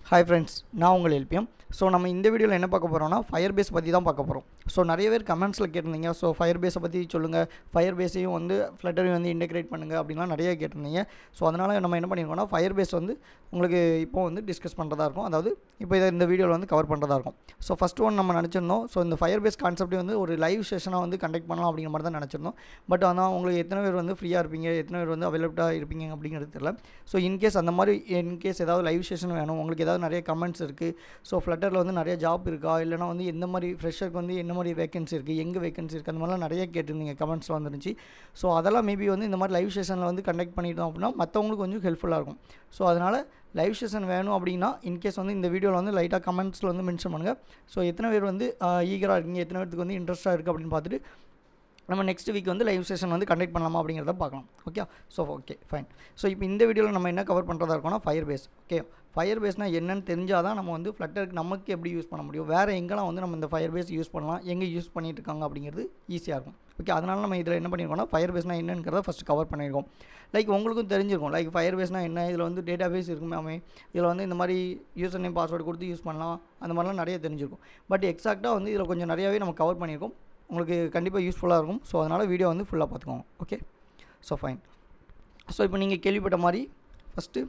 Hi friends, நான் உங்கள் LPM. So நம்ம இந்த வீடியோவில் என்ன பார்க்க போகிறோம்னா ஃபயர்பேஸ் பற்றி தான் பார்க்க போகிறோம். ஸோ நிறைய பேர் கமெண்ட்ஸில் கேட்டிருந்தீங்க. ஸோ ஃபயர்பேஸை பற்றி சொல்லுங்கள், ஃபயர்பேஸையும் வந்து ஃப்ளட்டரையும் வந்து இன்டெகிரேட் பண்ணுங்கள் அப்படின்லாம் நிறைய கேட்டிருந்தீங்க. ஸோ அதனால் நம்ம என்ன பண்ணியிருக்கோம்னா ஃபயர்பேஸ் வந்து உங்களுக்கு இப்போ வந்து டிஸ்கஸ் பண்ணுறதா இருக்கும். அதாவது இப்போ இதை இந்த வீடியோவில் வந்து கவர் பண்ணுறதா இருக்கும். ஸோ ஃபஸ்ட் ஒன் நம்ம நினச்சிருந்தோம். ஸோ இந்த ஃபயர்பேஸ் கான்செப்டே வந்து ஒரு லைவ் செஷனாக வந்து கண்டக்ட் பண்ணலாம் அப்படிங்கிற மாதிரி தான் நினச்சிருந்தோம். பட் ஆனால் உங்களுக்கு எத்தனை பேர் வந்து ஃப்ரீயாக இருப்பீங்க, எத்தனை பேர் வந்து அவைலபிளாக இருப்பீங்க அப்படிங்கிறது தெரியல. ஸோ இன்கேஸ் அந்த மாதிரி இன்கேஸ் ஏதாவது லைவ் செஷன் வேணும், உங்களுக்கு ஏதாவது நிறைய கமெண்ட்ஸ் இருக்குது, ஸோ ஃப்ளட்டரில் வந்து நிறைய ஜாப் இருக்கா, இல்லைனா வந்து எந்த மாதிரி ஃப்ரெஷருக்கு வந்து என்ன மாதிரி வேகன்சி இருக்குது, எங்கே வேகன்சி இருக்குது, அந்த மாதிரிலாம் நிறைய கேட்டிருந்தீங்க, கமெண்ட்ஸில் வந்துருந்துச்சு. ஸோ அதெல்லாம் மேபி வந்து இந்த மாதிரி லைவ் செஷனில் வந்து கண்டக்ட் பண்ணிட்டோம் அப்படின்னா மற்றவங்களுக்கு கொஞ்சம் ஹெல்ப்ஃபுல்லாக இருக்கும். ஸோ அதனால் லைவ் செஷன் வேணும் அப்படின்னா இன்கேஸ் வந்து இந்த வீடியோவில் வந்து லைட்டாக கமெண்ட்ஸில் வந்து மென்ஷன் பண்ணுங்கள். ஸோ எத்தனை பேர் வந்து ஈகராக இருக்கீங்க, எத்தனை பேருக்கு வந்து இன்ட்ரெஸ்ட்டாக இருக்குது அப்படின்னு பார்த்துட்டு நம்ம நெக்ஸ்ட் வீக் வந்து லைவ் செஷன் வந்து கண்டக்ட் பண்ணலாமா அப்படிங்கிறத பார்க்கலாம். Okay, so okay fine. So இப்போ இந்த வீடியோவில் நம்ம என்ன கவர் பண்ணுறதா இருக்கோம்னா ஃபயர்பேஸ். ஓகே, ஃபயர்பேஸ்னால் என்னன்னு தெரிஞ்சால் தான் நம்ம வந்து ஃப்ளட்டருக்கு நமக்கு எப்படி யூஸ் பண்ண முடியும், வேறு எங்கெல்லாம் வந்து நம்ம இந்த ஃபயர்பேஸ் யூஸ் பண்ணலாம், எங்கே யூஸ் பண்ணிட்டு இருக்காங்க அப்படிங்கிறது ஈஸியாக இருக்கும். ஓகே, அதனால் நம்ம இதில் என்ன பண்ணியிருக்கோம்னா ஃபயர்பேஸ்னால் என்னங்கிறத ஃபஸ்ட்டு கவர் பண்ணியிருக்கோம். லைக் உங்களுக்கும் தெரிஞ்சிருக்கும், லைக் ஃபயர்பேஸ்னால் என்ன, இதில் வந்து டேட்டா பேஸ் இருக்குமே, இதில் வந்து இந்த மாதிரி யூசர் நேம் பாஸ்வேர்டு கொடுத்து யூஸ் பண்ணலாம், அந்த மாதிரிலாம் நிறைய தெரிஞ்சிருக்கும். பட் எக்ஸாக்டாக வந்து இதில் கொஞ்சம் நிறையாவே நம்ம கவர் பண்ணியிருக்கோம். உங்களுக்கு கண்டிப்பாக யூஸ்ஃபுல்லாக இருக்கும். ஸோ அதனால் வீடியோ வந்து ஃபுல்லாக பார்த்துக்கோங்க. Okay, so fine. ஸோ இப்போ நீங்கள் கேள்விப்பட்ட மாதிரி ஃபஸ்ட்டு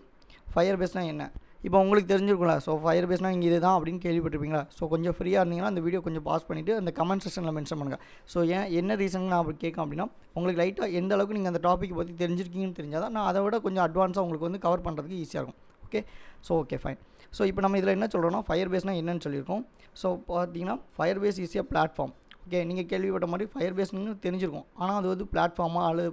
ஃபயர்பேஸ்னால் என்ன இப்போ உங்களுக்கு தெரிஞ்சிருக்கும்ல. ஸோ ஃபயர்பேஸ்னால் இங்கே இது தான் அப்படின்னு கேள்விப்பட்டிருப்பீங்களா. ஸோ கொஞ்சம் ஃப்ரீயாக இருந்தீங்கன்னா அந்த வீடியோ கொஞ்சம் பாஸ் பண்ணிவிட்டு அந்த கமெண்ட் செக்ஷனில் மென்ஷன் பண்ணுங்கள். ஸோ என்ன ரீசன் நான் அப்படி கேட்கும் அப்படின்னா உங்களுக்கு லைட்டாக எந்த அளவுக்கு நீங்கள் அந்த டாப்பிக்கை பற்றி தெரிஞ்சிருக்கீங்கன்னு தெரிஞ்சால் தான் நான் அதை விட கொஞ்சம் அட்வான்ஸாக உங்களுக்கு வந்து கவர் பண்ணுறதுக்கு ஈஸியாக இருக்கும். Okay, so okay fine. So இப்போ நம்ம இதில் என்ன சொல்கிறோம்னா ஃபயர்பேஸ்னால் என்னன்னு சொல்லியிருக்கோம். ஸோ பார்த்தீங்கன்னா Firebase is a platform. Okay, நீங்கள் கேள்விப்பட்ட மாதிரி ஃபயர்பேஸ்னு தெரிஞ்சிருக்கும், ஆனால் அது வந்து பிளாட்ஃபார்மாக அல்லது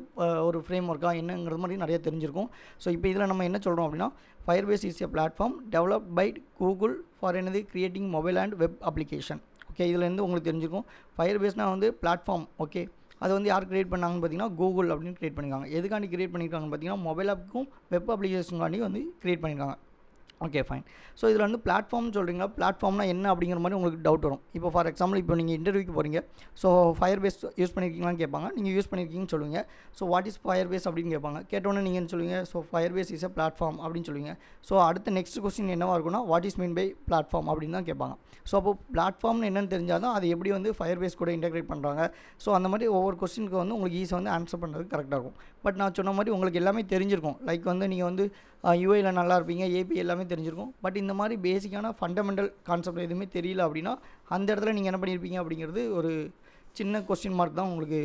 ஒரு ஃப்ரேம் ஒர்க்காக என்னங்கிற மாதிரி நிறைய தெரிஞ்சிருக்கும். ஸோ இப்போ இதில் நம்ம என்ன சொல்கிறோம் அப்படின்னா Firebase is a platform developed by Google for என்னது creating mobile and web application. Okay, இதுலேருந்து உங்களுக்கு தெரிஞ்சிருக்கும் ஃபயர்பேஸ்னால் வந்து பிளாட்ஃபார்ம். ஓகே, அது வந்து யார் கிரியேட் பண்ணாங்கன்னு பார்த்தீங்கன்னா கூகுள் அப்படின்னு கிரியேட் பண்ணியிருக்காங்க. எதுக்காண்டி கிரியேட் பண்ணியிருக்காங்கன்னு பார்த்தீங்கன்னா மொபைல் ஆப்புக்கும் வெப் அப்ளிகேஷனுக்காண்டி வந்து கிரியேட் பண்ணியிருக்காங்க. Okay fine. ஸோ இதில் வந்து பிளாட்ஃபார்ம்னு சொல்கிறீங்களா, பிளாட்ஃபார்ம்னா என்ன அப்படிங்கிற மாதிரி உங்களுக்கு டவுட் வரும். இப்போ ஃபார் எக்ஸாம்பிள் இப்போ நீங்கள் இன்டர்வியூக்கு போகிறீங்க. ஸோ ஃபயர்பேஸ் யூஸ் பண்ணியிருக்கீங்களான்னு கேட்பாங்க. நீங்கள் யூஸ் பண்ணியிருக்கீங்கன்னு சொல்லுவீங்க. ஸோ வாட் இஸ் ஃபயர்பேஸ் அப்படின்னு கேட்பாங்க. கேட்டோன்னே நீங்கள் சொல்லுவீங்க so Firebase is a platform அப்படின்னு சொல்லுவீங்க. ஸோ அடுத்த நெக்ஸ்ட் கொஸ்டின் என்னவாக இருக்குன்னா what is mean by platform அப்படின்னு தான் கேட்பாங்க. ஸோ அப்போ பிளாட்ஃபார்ம்னு என்னென்னு தெரிஞ்சால் தான் அது எப்படி வந்து ஃபயர்பேஸ் கூட இன்டெகிரேட் பண்ணுறாங்க. ஸோ அந்த மாதிரி ஒவ்வொரு கொஸ்டினுக்கு வந்து உங்களுக்கு ஈஸியாக வந்து ஆன்சர் பண்ணுறதுக்கு கரெக்டாக இருக்கும். பட் நான் சொன்ன மாதிரி உங்களுக்கு எல்லாமே தெரிஞ்சிருக்கும். லைக் வந்து நீங்கள் வந்து யூஐயில் நல்லா இருப்பீங்க, ஏபி எல்லாமே தெரிஞ்சிருக்கும். பட் இந்த மாதிரி பேசிக்கான ஃபண்டமெண்டல் கான்செப்ட் எதுவுமே தெரியல அப்படின்னா அந்த இடத்துல நீங்கள் என்ன பண்ணியிருப்பீங்க அப்படிங்கிறது ஒரு சின்ன கொஸ்டின் மார்க் தான் உங்களுக்கு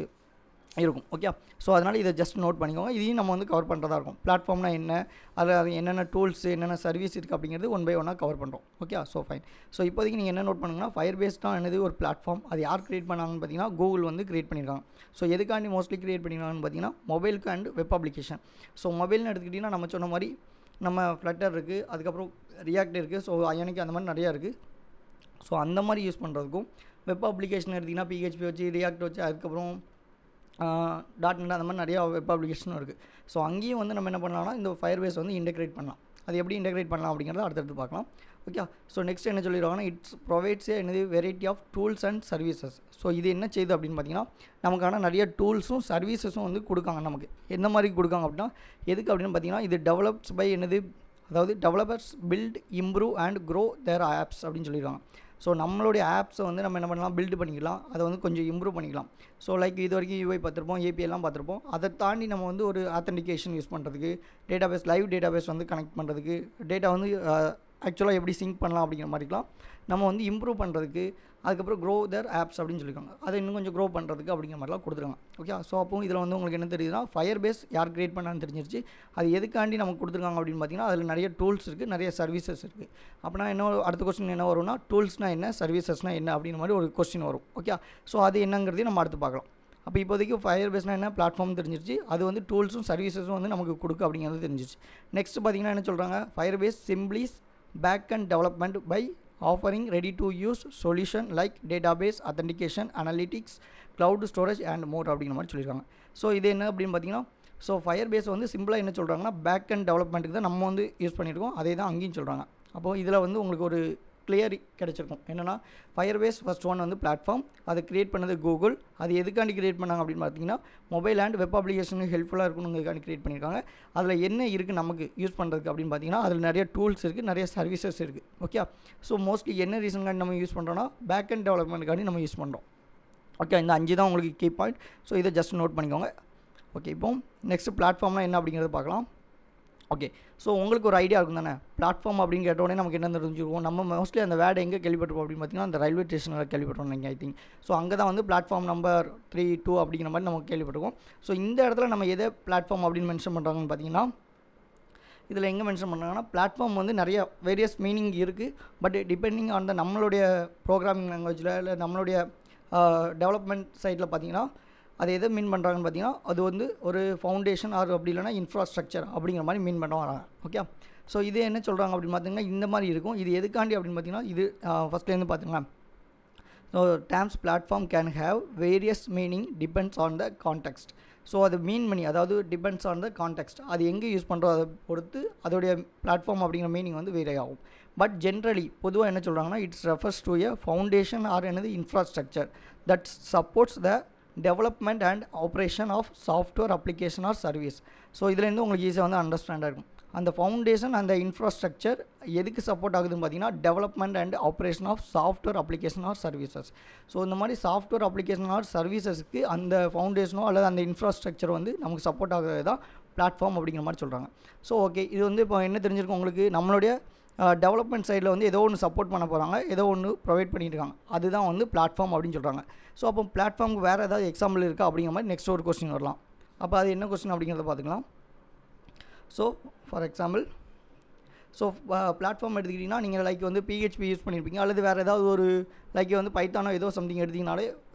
இருக்கும். ஓகே, ஸோ அதனால் இதை ஜஸ்ட் நோட் பண்ணிக்கோங்க. இதையும் நம்ம வந்து கவர் பண்ணுறதா இருக்கும். பிளாட்ஃபார்ம்னா என்ன, அது என்னென்ன டூல்ஸ், என்னென்ன சர்வீஸ் இருக்குது அப்படிங்கிறது ஒன் பை ஒன்னாக கவர் பண்ணுறோம். Okay, so fine. ஸோ இப்போதைக்கு நீங்கள் என்ன நோட் பண்ணுங்கன்னா ஃபயர்பேஸ் தான் என்னது ஒரு பிளாட்ஃபார்ம். அது யார் கிரியேட் பண்ணாங்கன்னு பார்த்தீங்கன்னா கூகுள் வந்து கிரியேட் பண்ணியிருக்காங்க. ஸோ எதுக்காண்டி மோஸ்ட்லி கிரியேட் பண்ணியிருக்காங்கன்னு பார்த்தீங்கன்னா மொபைலுக்கு அண்ட் வெப் அப்ளிகேஷன். ஸோ மொபைல்னு எடுத்துக்கிட்டிங்கன்னா நம்ம சொன்ன மாதிரி நம்ம ஃப்ளட்டர் இருக்குது, அதுக்கப்புறம் ரியாக்ட் இருக்குது, ஸோ அயனிக்கு அந்த மாதிரி நிறையா இருக்குது. ஸோ அந்த மாதிரி யூஸ் பண்ணுறதுக்கும் வெப் அப்ளிகேஷன் எடுத்திங்கன்னா பிஹெச்பி வச்சு, ரியாக்ட் வச்சு, அதுக்கப்புறம் .NET அந்த மாதிரி நிறையா வெப் அப்ளிகேஷனும் இருக்குது. ஸோ அங்கேயும் வந்து நம்ம என்ன பண்ணலாம்னா இந்த ஃபயர்பேஸ் வந்து இன்டெகிரேட் பண்ணலாம். அது எப்படி இன்டெகிரேட் பண்ணலாம் அப்படிங்கிறத அடுத்தடுத்து பார்க்கலாம். ஓகே, ஸோ நெக்ஸ்ட் என்ன சொல்லிடுவாங்கன்னா இட்ஸ் ப்ரொவைட்ஸ் என்னது variety of tools and services. So இது என்ன செய்யுது அப்படின்னு பார்த்தீங்கன்னா நமக்கான நிறைய டூல்ஸும் சர்வீசஸும் வந்து கொடுக்காங்க. நமக்கு எந்த மாதிரி கொடுக்காங்க அப்படின்னா எதுக்கு அப்படின்னு பார்த்தீங்கன்னா இது டெவலப்ஸ் பை என்னது, அதாவது developers build improve and grow their apps அப்படின்னு சொல்லியிருக்காங்க. ஸோ நம்மளுடைய ஆப்ஸை வந்து நம்ம என்ன பண்ணலாம், பில்டு பண்ணிக்கலாம், அதை வந்து கொஞ்சம் இம்ப்ரூவ் பண்ணிக்கலாம். ஸோ லைக் இது வரைக்கும் யூஐ பார்த்துருப்போம், ஏபி எல்லாம் பார்த்துருப்போம். அதை தாண்டி நம்ம வந்து ஒரு ஆத்தென்டிகேஷன் யூஸ் பண்ணுறதுக்கு, டேட்டாபேஸ் லைவ் டேட்டாபேஸ் வந்து கனெக்ட் பண்ணுறதுக்கு, டேட்டா வந்து ஆக்சுவலாக எப்படி சிங்க் பண்ணலாம் அப்படிங்கிற மாதிரிலாம் நம்ம வந்து இம்ப்ரூவ் பண்ணுறதுக்கு, அதுக்கப்புறம் க்ரோ தேர் ஆப்ஸ் அப்படின்னு சொல்லியிருக்காங்க. அதை இன்னும் கொஞ்சம் க்ரோ பண்ணுறதுக்கு அப்படிங்கிற மாதிரிலாம் கொடுத்துருக்காங்க. ஓகே, ஸோ அப்போ இதில் வந்து உங்களுக்கு என்ன தெரியுதுன்னா ஃபயர்பேஸ் யார் கிரியேட் பண்ணான்னு தெரிஞ்சிருச்சு. அது எதுக்காண்டி நமக்கு கொடுத்துருக்காங்க அப்படின்னு பார்த்தீங்கன்னா அதில் நிறைய டூல்ஸ் இருக்குது, நிறைய சர்வீசஸ் இருக்குது. அப்படின்னா என்ன அடுத்த கொஸ்டின் என்ன வரும்னா டூல்ஸ்னால் என்ன, சர்வீசஸ்னால் என்ன அப்படிங்கிற மாதிரி ஒரு கொஸ்டின் வரும். ஓகே, ஸோ அது என்னங்கிறதையும் நம்ம அடுத்து பார்க்கலாம். அப்போ இப்போதைக்கு ஃபயர்பேஸ்னால் என்ன, பிளாட்ஃபார்ம் தெரிஞ்சிருச்சு. அது வந்து டூல்ஸும் சர்வீசஸும் வந்து நமக்கு கொடுக்கு அப்படிங்கிறது தெரிஞ்சிருச்சு. நெக்ஸ்ட் பார்த்தீங்கன்னா என்ன சொல்கிறாங்க, Firebase simplifies back and development by offering ready to use solution like database authentication analytics cloud storage and more அப்படிங்கிற மாதிரி சொல்லியிருக்காங்க. ஸோ இது என்ன அப்படின்னு பார்த்தீங்கன்னா ஸோ ஃபயர்பேஸ் வந்து சிம்பிளாக என்ன சொல்கிறாங்கன்னா பேக் அண்ட் டெவலப்மெண்ட்டுக்கு தான் நம்ம வந்து யூஸ் பண்ணியிருக்கோம், அதே தான் அங்கேயும் சொல்கிறாங்க. அப்போது இதில் வந்து உங்களுக்கு ஒரு கிளியர் கிடச்சிருக்கும். என்னென்னா ஃபயர்பேஸ் ஃபர்ஸ்ட் ஒன் வந்து பிளாட்ஃபார்ம், அதை க்ரியேட் பண்ணது கூகுள். அது எதுக்காண்டி க்ரியேட் பண்ணாங்க அப்படின்னு பார்த்தீங்கன்னா மொபைல் அண்ட் வெப் அப்ளிகேஷனுக்கு ஹெல்ப்ஃபுல்லாக இருக்கணுங்கிறதுக்காண்டி க்ரியேட் பண்ணியிருக்காங்க. அதில் என்ன இருக்குது நமக்கு யூஸ் பண்ணுறதுக்கு அப்படின்னு பார்த்தீங்கன்னா அதில் நிறைய டூல்ஸ் இருக்குது, நிறைய சர்வீசஸ் இருக்குது. ஓகே, ஸோ மோஸ்ட்லி என்ன ரீசனுக்காண்டி நம்ம யூஸ் பண்ணுறோன்னா பேக் அண்ட் டெவலப்மெண்ட்டுக்காண்டி நம்ம யூஸ் பண்ணுறோம். ஓகே, இந்த 5 தான் உங்களுக்கு கீ பாயிண்ட். ஸோ இதை ஜஸ்ட் நோட் பண்ணிக்கோங்க. ஓகே, இப்போ நெக்ஸ்ட் பிளாட்ஃபார்ம்னா என்ன அப்படிங்கிறத பார்க்கலாம். ஓகே, ஸோ உங்களுக்கு ஒரு ஐடியா இருக்கும் தானே, பிளாட்ஃபார்ம் அப்படின்னு கேட்டோடனே நமக்கு என்ன தெரிஞ்சுருவோம். நம்ம மோஸ்ட்லி அந்த வேர்டை எங்கே கேள்விப்பட்டிருப்போம் அப்படின்னு பார்த்தீங்கன்னா அந்த ரயில்வே ஸ்டேஷனில் கேள்விப்பட்டோம் நீங்கள். ஐ திங்க் ஸோ அங்கே தான் வந்து பிளாட்ஃபார்ம் நம்பர் 3, 2 அப்படிங்கிற மாதிரி நமக்கு கேள்விப்பட்டிருக்கோம். ஸோ இந்த இடத்துல நம்ம எதை பிளாட்ஃபார்ம் அப்படின்னு மென்ஷன் பண்ணுறாங்கன்னு பார்த்தீங்கன்னா இதில் எங்கே மென்ஷன் பண்ணுறாங்கன்னா பிளாட்ஃபார்ம் வந்து நிறைய வேரியஸ் மீனிங் இருக்குது. பட் டிபெண்டிங் ஆன் த நம்மளுடைய ப்ரோக்ராமிங் லாங்குவேஜில் இல்லை நம்மளுடைய டெவலப்மெண்ட் சைட்டில் பார்த்தீங்கன்னா அது எதை மீன் பண்ணுறாங்கன்னு பார்த்தீங்கன்னா அது வந்து ஒரு ஃபவுண்டேஷன் ஆர் அப்படி இல்லைனா இன்ஃப்ராஸ்ட்ரக்சர் அப்படிங்கிற மாதிரி மீன் பண்ண வராங்க. ஓகே, ஸோ இது என்ன சொல்கிறாங்க அப்படின்னு பார்த்தீங்கன்னா இந்த மாதிரி இருக்கும். இது எதுக்காண்டி அப்படின்னு பார்த்தீங்கன்னா இது ஃபஸ்ட்லேருந்து பார்த்துங்களா. So terms platform can have various meaning depends on the context. So அது மீன் பண்ணி அதாவது டிபெண்ட்ஸ் ஆன் த கான்டெக்ஸ்ட், அது எங்கே யூஸ் பண்ணுறோம் அதை பொறுத்து அதோடைய பிளாட்ஃபார்ம் அப்படிங்கிற மீனிங் வந்து வேரி ஆகும். பட் ஜென்ரலி பொதுவாக என்ன சொல்கிறாங்கன்னா it's refers to a foundation or என்னது infrastructure that supports the development and operation of software application or service. So இதுலேருந்து உங்களுக்கு ஈஸியாக வந்து அண்டர்ஸ்டாண்டாக இருக்கும். அந்த ஃபவுண்டேஷன் அந்த இன்ஃப்ராஸ்ட்ரக்சர் எதுக்கு சப்போர்ட் ஆகுதுன்னு பார்த்தீங்கன்னா development and operation of software application or services. So இந்த மாதிரி சாஃப்ட்வேர் அப்ளிகேஷன் ஆர் சர்வீசஸ்க்கு அந்த ஃபவுண்டேஷனோ அல்லது அந்த இன்ஃப்ராஸ்ட்ரக்சர் வந்து நமக்கு சப்போர்ட் ஆகுறது தான் பிளாட்ஃபார்ம் அப்படிங்கிற மாதிரி சொல்கிறாங்க. ஸோ ஓகே, இது வந்து இப்போ என்ன தெரிஞ்சிருக்கும் உங்களுக்கு, நம்மளுடைய டெவலப்மெண்ட் சைடில் வந்து ஏதோ ஒன்று சப்போர்ட் பண்ண போகிறாங்க, ஏதோ ஒன்று ப்ரொவைட் பண்ணியிருக்காங்க, அதுதான் வந்து பிளாட்ஃபார்ம் அப்படின்னு சொல்கிறாங்க. ஸோ அப்போ பிளாட்ஃபார்முக்கு வேறு ஏதாவது எக்ஸாம்பிள் இருக்கா அப்படிங்கிற மாதிரி நெக்ஸ்ட் ஒரு கொஸ்டின் வரலாம். அப்போ அது என்ன கொஸ்டின் அப்படிங்கிறத பார்த்துக்கலாம். So for example so platform எடுத்துக்கிட்டிங்கன்னா நீங்கள் லைக் வந்து PHP யூஸ் பண்ணியிருப்பீங்க அல்லது வேறு ஏதாவது ஒரு லைக் வந்து பைத்தானோ ஏதோ சம்திங் எடுத்திங்கனாலே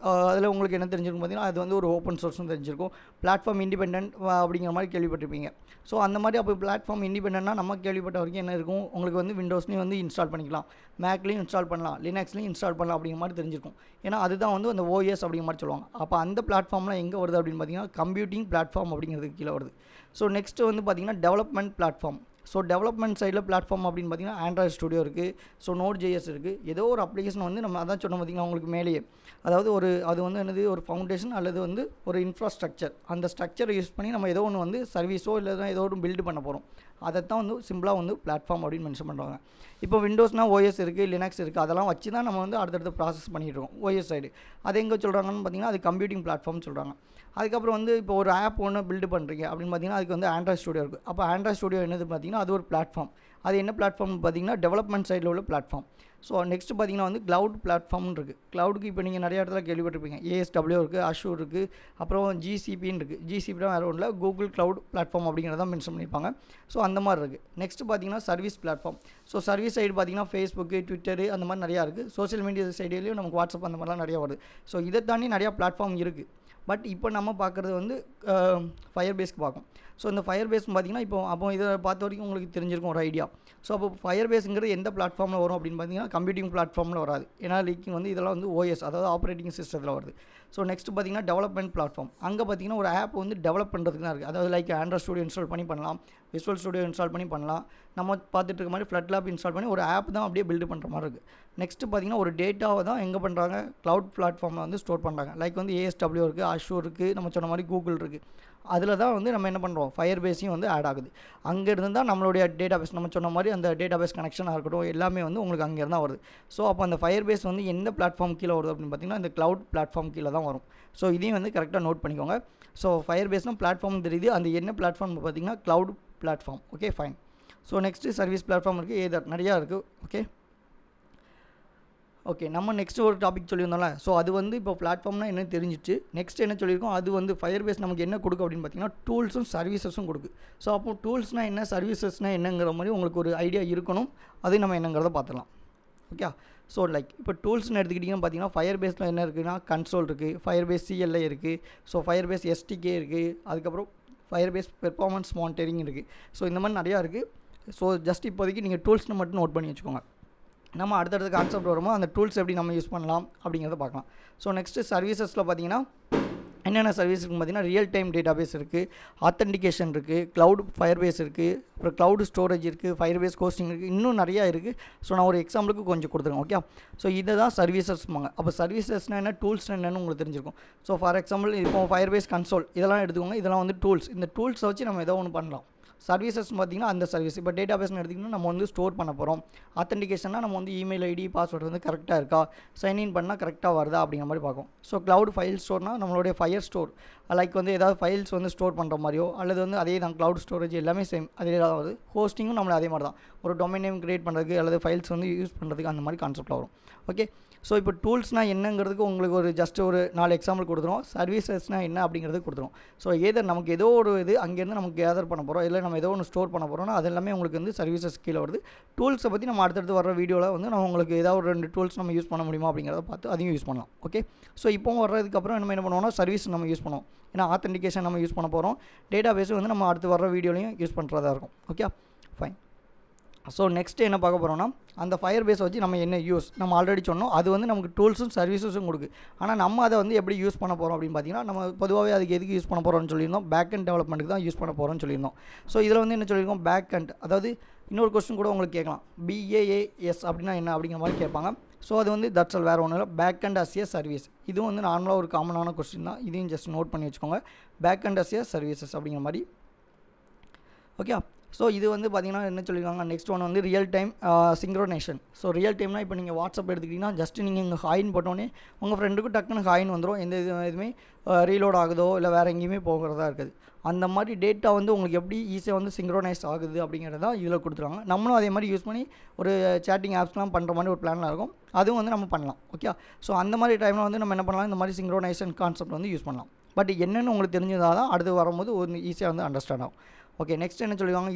அதில் உங்களுக்கு என்ன தெரிஞ்சிருக்கும் பார்த்தீங்கன்னா அது வந்து ஒரு ஓப்பன் சோர்ஸ்னு தெரிஞ்சிருக்கும். பிளாட்ஃபார்ம் இண்டிபெண்டன்ட் அப்படிங்கிற மாதிரி கேள்விப்பட்டிருப்பீங்க. ஸோ அந்த மாதிரி அப்போ பிளாட்ஃபார்ம் இண்டிபெண்டன்ட்னா நம்ம கேள்விப்பட்ட வரைக்கும் என்ன இருக்கும், உங்களுக்கு வந்து விண்டோஸ்லையும் வந்து இன்ஸ்டால் பண்ணிக்கலாம், மேக்லையும் இன்ஸ்டால் பண்ணலாம், லினக்ஸ்லையும் இன்ஸ்டால் பண்ணலாம் அப்படிங்கிற மாதிரி தெரிஞ்சிருக்கும். ஏன்னா அதுதான் வந்து அந்த OS அப்படிங்கிற மாதிரி சொல்லுவாங்க. அப்போ அந்த பிளாட்ஃபார்ம்லாம் எங்கே வருது அப்படின்னு பார்த்தீங்கன்னா கம்ப்யூட்டிங் பிளாட்ஃபார்ம் அப்படிங்கிறதுக்கு கீழே வருது. ஸோ நெக்ஸ்ட்டு வந்து பார்த்திங்கன்னா டெவலப்மெண்ட் பிளாட்ஃபார்ம். ஸோ டெவலப்மெண்ட் சைடில் பிளாட்ஃபார்ம் அப்படின்னு பார்த்தீங்கன்னா ஆண்ட்ராய்ட் ஸ்டுடியோ இருக்குது, ஸோ Node.js இருக்குது. ஏதோ ஒரு அப்ளிகேஷன் வந்து நம்ம அதான் சொன்ன பார்த்திங்கன்னா உங்களுக்கு மேலேயே அதாவது ஒரு அது வந்து என்னது ஒரு ஃபவுண்டேஷன் அல்லது வந்து ஒரு இன்ஃப்ராஸ்ட்ரக்சர், அந்த ஸ்ட்ரக்சரை யூஸ் பண்ணி நம்ம ஏதோ ஒன்று வந்து சர்வீஸோ இல்லை ஏதோ ஒன்று பில்டு பண்ண போகிறோம், அதைத்தான் வந்து சிம்பிளாக வந்து பிளாட்ஃபார்ம் அப்படின்னு மென்ஷன் பண்ணுறாங்க. இப்போ விண்டோஸ்னால் OS இருக்குது, லினக்ஸ் இருக்குது, அதெல்லாம் வச்சு தான் நம்ம வந்து அடுத்தடுத்து ப்ராசஸ் பண்ணிட்டுருக்கோம் OS சைடு. அது எங்கே சொல்கிறாங்கன்னு பார்த்தீங்கன்னா அது கம்ப்யூட்டிங் பிளாட்ஃபார்ம் சொல்கிறாங்க. அதுக்கப்புறம் வந்து இப்போ ஒரு ஆப் ஒன்று பில்டு பண்ணுறீங்க அப்படின்னு பார்த்தீங்கன்னா அதுக்கு வந்து ஆண்ட்ராய்ட் ஸ்டுடியோ இருக்குது. அப்போ ஆண்ட்ராய்ட் ஸ்டுடியோ என்னது பார்த்தீங்கன்னா அது ஒரு பிளாட்ஃபார்ம். அது என்ன பிளாட்ஃபார்ம் பார்த்தீங்கன்னா டெவலப்மெண்ட் சைடில் உள்ள பிளாட்ஃபார்ம். ஸோ நெக்ஸ்ட்டு பார்த்தீங்கன்னா வந்து க்ளவுட் பிளாட்ஃபார்ம்னு இருக்குது. க்ளவுடுக்கு இப்போ நீங்கள் நிறைய இடத்துல கேள்விப்பட்டிருப்பீங்க, ASW இருக்குது, அஷூர் இருக்குது, அப்புறம் GCPன்னு இருக்குது. GCP தான் வேறு ஒன்றில் கூகுள் க்ளவுட் பிளாட்ஃபார்ம் அப்படிங்கிறத மென்ஷன் பண்ணியிருப்பாங்க. ஸோ அந்த மாதிரி இருக்குது. நெக்ஸ்ட்டு பார்த்தீங்கன்னா service platform. So service side பார்த்தீங்கன்னா ஃபேஸ்புக்கு, ட்விட்டரு அந்த மாதிரி நிறையா இருக்குது. சோஷியல் மீடியா சைட்லேயும் நமக்கு வாட்ஸ்அப் அந்த மாதிரிலாம் நிறையா வருது. ஸோ இதை தாண்டி நிறையா பிளாட்ஃபார்ம் இருக்குது. பட் இப்போ நம்ம பார்க்குறது வந்து ஃபயர்பேஸ்க்கு பார்க்கும். ஸோ இந்த ஃபயர்பேஸ் பார்த்திங்கன்னா அப்போ இதை பார்த்த வரைக்கும் உங்களுக்கு தெரிஞ்சிருக்கும் ஒரு ஐடியா. ஸோ அப்போ ஃபயர்பேஸுங்கிறது எந்த பிளாட்ஃபார்மில் வரும் அப்படின்னு பார்த்தீங்கன்னா கம்ப்யூட்டிங் பிளாட்ஃபார்மில் வராது. ஏன்னா லீக்கிங் வந்து இதெல்லாம் வந்து OS அதாவது ஆப்ரேட்டிங் சிஸ்டத்தில் வருது. ஸோ நெக்ஸ்ட் பார்த்திங்கன்னா டெவலப்மெண்ட் பிளாட்ஃபார்ம். அங்கே பார்த்திங்கன்னா ஒரு ஆப் வந்து டெவலப் பண்ணுறதுக்கு தான் இருக்குது. அதாவது லைக் ஆண்ட்ராய்ட் ஸ்டுடியோ இன்ஸ்டால் பண்ணி பண்ணலாம், விசுவல் ஸ்டுடியோ இன்ஸ்டால் பண்ணலாம், நம்ம பார்த்துட்டு இருக்க மாதிரி ஃப்ளட் லேப் இன்ஸ்டால் பண்ணி ஒரு ஆப் தான் அப்படியே பில்டு பண்ணுற மாதிரி இருக்குது. நெக்ஸ்ட்டு பார்த்திங்கன்னா ஒரு டேட்டாவை தான் எங்கே பண்ணுறாங்க, க்ளவுட் பிளாட்ஃபார்மில் வந்து ஸ்டோர் பண்ணுறாங்க. லைக் வந்து ASW இருக்குது, அஷூர் இருக்குது, நம்ம சொன்ன மாதிரி கூகுள் இருக்குது. அதில் தான் வந்து நம்ம என்ன பண்ணுறோம், ஃபயர்பேஸையும் வந்து ஆட் ஆகுது. அங்கேருந்து தான் நம்மளுடைய டேட்டாபேஸ் நம்ம சொன்ன மாதிரி அந்த டேட்டாபேஸ் கனெக்ஷனாக இருக்கட்டும் எல்லாமே வந்து உங்களுக்கு அங்கேருந்து தான் வருது. ஸோ அப்போ அந்த ஃபயர்பேஸ் வந்து எந்த பிளாட்ஃபார்ம் கீழே வருது அப்படின்னு பார்த்தீங்கன்னா இந்த க்ளவுட் பிளாட்ஃபார்ம் கீழே தான் வரும். ஸோ இதையும் வந்து கரெக்டாக நோட் பண்ணிக்கோங்க. ஸோ ஃபயர்பேஸ்னால் பிளாட்ஃபார்ம் தெரியுது, அந்த என்ன பிளாட்ஃபார்ம் பார்த்தீங்கன்னா cloud platform. Okay fine. So next service platform இருக்குது, நிறையா இருக்குது. ஓகே நம்ம நெக்ஸ்ட் ஒரு டாபிக் சொல்லியிருந்தோம்ல. ஸோ அது வந்து இப்போ பிளாட்ஃபார்ம்னா என்ன தெரிஞ்சிச்சு. நெக்ஸ்ட் என்ன சொல்லியிருக்கோம், அது வந்து ஃபயர்பேஸ் நமக்கு என்ன கொடுக்கும் அப்படின்னு பார்த்தீங்கன்னா டூல்ஸும் சர்வீசஸும் கொடுக்கு. ஸோ அப்போ டூல்ஸ்னால் என்ன, சர்வீசஸ்னால் என்னங்கிற மாதிரி உங்களுக்கு ஒரு ஐடியா இருக்கணும். அதையும் நம்ம என்னங்கிறத பார்த்துக்கலாம். ஓகே, ஸோ லைக் இப்போ டூல்ஸ்னு எடுத்துக்கிட்டிங்கன்னு பார்த்தீங்கன்னா ஃபயர்பேஸில் என்ன இருக்குதுன்னா கன்சோல் இருக்குது, ஃபயர்பேஸ் CLI இருக்குது, ஸோ ஃபயர்பேஸ் STK இருக்குது, அதுக்கப்புறம் ஃபயர்பேஸ் பெர்ஃபார்மன்ஸ் மானிட்டரிங் இருக்குது. ஸோ இந்த மாதிரி நிறையா இருக்குது. ஸோ ஜஸ்ட் இப்போதைக்கு நீங்கள் டூல்ஸ்னு மட்டும் நோட் பண்ணி வச்சுக்கோங்க. நம்ம அடுத்தடுத்த கான்செப்ட் வரும்போது அந்த டூல்ஸ் எப்படி நம்ம யூஸ் பண்ணலாம் அப்படிங்கிறத பார்க்கலாம். ஸோ நெக்ஸ்ட்டு சர்வீசஸில் பார்த்தீங்கன்னா என்னென்ன சர்வீஸ் இருக்குன்னு பார்த்தீங்கன்னா ரியல் டைம் டேட்டாபேஸ் இருக்குது, ஆத்தென்டிகேஷன் இருக்குது, க்ளவுட் ஃபயர்பேஸ் இருக்குது, அப்புறம் க்ளவுட் ஸ்டோரேஜ் இருக்குது, ஃபயர்பேஸ் ஹோஸ்டிங் இருக்குது, இன்னும் நிறையா இருக்குது. ஸோ நான் ஒரு எக்ஸாம்பிளுக்கு கொஞ்சம் கொடுத்துருக்கேன். ஓகே, ஸோ இதை தான் சர்வீசஸ்மாங்க. அப்போ சர்வீசஸ்னால் என்ன, டூல்ஸ் என்னன்னு உங்களுக்கு தெரிஞ்சிருக்கும். ஸோ ஃபார் எக்ஸாம்பிள் இப்போ ஃபயர்பேஸ் கன்சோல் இதெல்லாம் எடுத்துக்கோங்க. இதெல்லாம் வந்து டூல்ஸ். இந்த டூல்ஸை வச்சு நம்ம ஏதோ ஒன்று பண்ணலாம். சர்வீசஸ் பார்த்திங்கன்னா அந்த சர்வீஸ். இப்போ டேட்டாபேஸ்னு எடுத்திங்கன்னா நம்ம வந்து ஸ்டோர் பண்ண போகிறோம். ஆத்தென்டிகேஷன்னா நம்ம வந்து இமெயில் ஐடி பாஸ்வேர்டு வந்து கரெக்டாக இருக்கா, சைன்இன் பண்ணால் கரெக்டாக வருதா அப்படிங்கிற மாதிரி பார்க்கும். ஸோ க்ளவுட் ஃபைல் ஸ்டோர்னால் நம்மளுடைய ஃபயர் ஸ்டோர், லைக் வந்து ஏதாவது ஃபைல்ஸ் வந்து ஸ்டோர் பண்ணுற மாதிரியோ அல்லது வந்து அதே தான் க்ளவுட் ஸ்டோரேஜ் எல்லாமே சேம் அதே தான் வருது. ஹோஸ்டிங்கும் நம்மளை அதே மாதிரி தான், ஒரு டொமைன் நேம் க்ரியேட் பண்ணுறதுக்கு அல்லது ஃபைல்ஸ் வந்து யூஸ் பண்ணுறதுக்கு அந்த மாதிரி கான்செப்ட் வரும். ஓகே, ஸோ இப்போ டூல்ஸ்னால் என்னங்கிறதுக்கு உங்களுக்கு ஒரு ஜஸ்ட் ஒரு 4 எக்ஸாம்பிள் கொடுத்துரும். சர்வீசஸ்னால் என்ன அப்படிங்கிறது கொடுத்துரும். ஸோ ஏதர் நமக்கு ஏதோ ஒரு இது அங்கேருந்து நமக்கு கேதர் பண்ண போகிறோம், இல்லை நம்ம ஏதோ ஒன்று ஸ்டோர் பண்ண போகிறோம்னா அது எல்லாமே உங்களுக்கு வந்து சர்வீசஸ் கீழே வருது. டூல்ஸை பற்றி நம்ம அடுத்தடுத்து வர வீடியோவில் வந்து நம்ம உங்களுக்கு ஏதாவது ஒரு 2 டூல்ஸ் நம்ம யூஸ் பண்ண முடியுமா அப்படிங்கிறத பார்த்து அதையும் யூஸ் பண்ணலாம். ஓகே, ஸோ இப்போ வர்றதுக்கப்புறம் நம்ம என்ன பண்ணுவோம்னா சர்வீஸ் நம்ம யூஸ் பண்ணுவோம். ஏன்னா ஆத்தென்டிகேஷன் நம்ம யூஸ் பண்ண போகிறோம். டேட்டாபேஸ் வந்து நம்ம அடுத்து வர வீடியோலையும் யூஸ் பண்ணுறதா இருக்கும். Okay, fine. ஸோ நெக்ஸ்ட்டு என்ன பார்க்க போகிறோம்னா அந்த ஃபயர்பேஸை வச்சு நம்ம என்ன யூஸ், நம்ம ஆல்ரெடி சொன்னோம் அது வந்து நமக்கு டூல்ஸும் சர்வீஸஸும் கொடுக்கு. ஆனால் நம்ம அதை வந்து எப்படி யூஸ் பண்ண போகிறோம் அப்படின்னு பார்த்தீங்கன்னா நம்ம பொதுவாகவே அதுக்கு எதுக்கு யூஸ் பண்ண போகிறோம்னு சொல்லியிருந்தோம், பேக் அண்ட் டெவலப்மெண்ட்டுக்கு தான் யூஸ் பண்ண போகிறோம்னு சொல்லியிருந்தோம். ஸோ இதில் வந்து என்ன சொல்லியிருக்கோம், பேக் அண்ட், அதாவது இன்னொரு கொஸ்டின் கூட உங்களுக்கு கேட்கலாம், BAAS அப்படின்னா என்ன அப்படிங்கிற மாதிரி கேட்பாங்க. ஸோ அது வந்து தட்ஸ் ஆல், வேறு ஒன்றும் இல்லை, backend as a service. இதுவும் வந்து நார்மலாக ஒரு காமனான கொஸ்டின் தான், இதையும் ஜஸ்ட் நோட் பண்ணி வச்சுக்கோங்க, backend as a services அப்படிங்கிற மாதிரி. ஓகே, ஸோ இது வந்து பார்த்திங்கன்னா என்ன சொல்லியிருக்காங்க, நெக்ஸ்ட் ஒன் வந்து real time synchronization. So real டைம்னா இப்போ நீங்கள் வாட்ஸ்அப் எடுத்துக்கிட்டிங்கன்னா ஜஸ்ட் நீங்கள் இங்கே ஹாயின் போட்டோன்னே உங்கள் ஃப்ரெண்டுக்கு டக்குன்னு ஹாயின் வந்துடும், எந்த இதுவுமே ரீலோட் ஆகுதோ இல்லை வேறு எங்கேயுமே போகிறதா இருக்குது. அந்த மாதிரி டேட்டா வந்து உங்களுக்கு எப்படி ஈஸியாக வந்து சிங்க்ரோனைஸ் ஆகுது அப்படிங்கிறது தான் இதில் கொடுத்துருவாங்க. நம்மளும் அதே மாதிரி யூஸ் பண்ணி ஒரு சேட்டிங் ஆப்ஸ்லாம் பண்ணுற மாதிரி ஒரு பிளானில் இருக்கும், அதுவும் வந்து நம்ம பண்ணலாம். ஓகே, ஸோ அந்த மாதிரி டைமில் வந்து நம்ம என்ன பண்ணலாம், இந்த மாதிரி சிங்க்ரோனைசேஷன் கான்செப்ட் வந்து யூஸ் பண்ணலாம். பட் என்னென்னு உங்களுக்கு தெரிஞ்சதாக தான் அடுத்து வரும்போது ஒரு ஈஸியாக வந்து அண்டர்ஸ்டாண்ட் ஆகும். ஓகே, நெக்ஸ்ட் என்ன சொல்லுவாங்க,